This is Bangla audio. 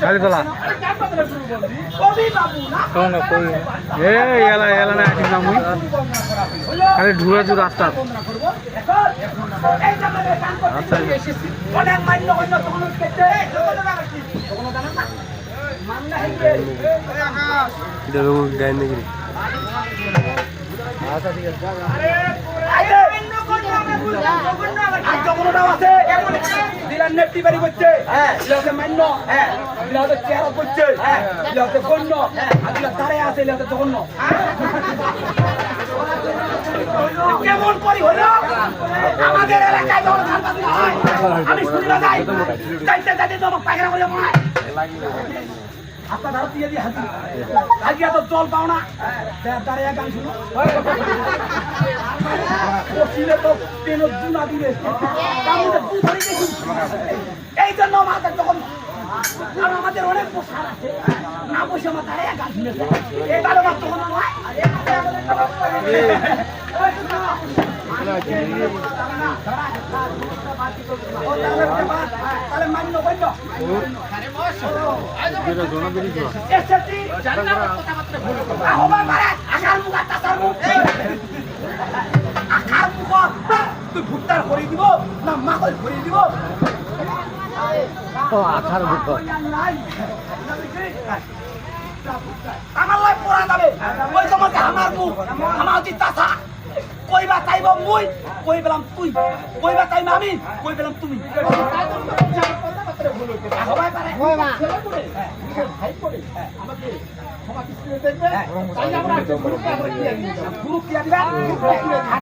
দাড়িতলা কোন কই এ এলা এলা না ঠিক না মুই আরে ঢুরা জু রাস্তা আচ্ছা অনেক মান্য অন্য তখন কেটে তখন জানেন না মান্না হইবে দেখো গায় নাকি আচ্ছা ঠিক আছে আরে মান্য কোন আর জগন্নাথ আছে দিলার নেটি বাড়ি করছে দিলাতে মান্য দিলাতে চেহারা করছে দিলাতে গণ্য আর দিলা তারে আছে দিলাতে জগন্নাথ কেমন করি হলো আমাদের এলাকায় যখন ধান বাজি হয় আমি শুনি না যাই যাইতে যাইতে তো আমার পায়খানা করে মনে আপনার ধারা দিয়ে দিয়ে হাজি হাজিয়া তো জল পাও না দাঁড়িয়ে গান শুনো পচিলে তো পেন দুনা দিবে কামড়ে দু ধরে গেছি এই জন্য আমাদের যখন আর আমাদের অনেক পোশাক আছে না বসে আমার দাঁড়িয়ে গান শুনেছে এই ভালো না তখন নয় তাহলে মান্য বলল তুই ভুট্টার করে দিব না মাকড় করে দিব আঠার বুক আমার লাই পড়া যাবে ওই তোমাকে আমার মুখ আমার হচ্ছে চাষা কইবা চাইব মুই কই পেলাম তুই কইবা চাইব আমি কই পেলাম তুমি সবাই পারে আমাকে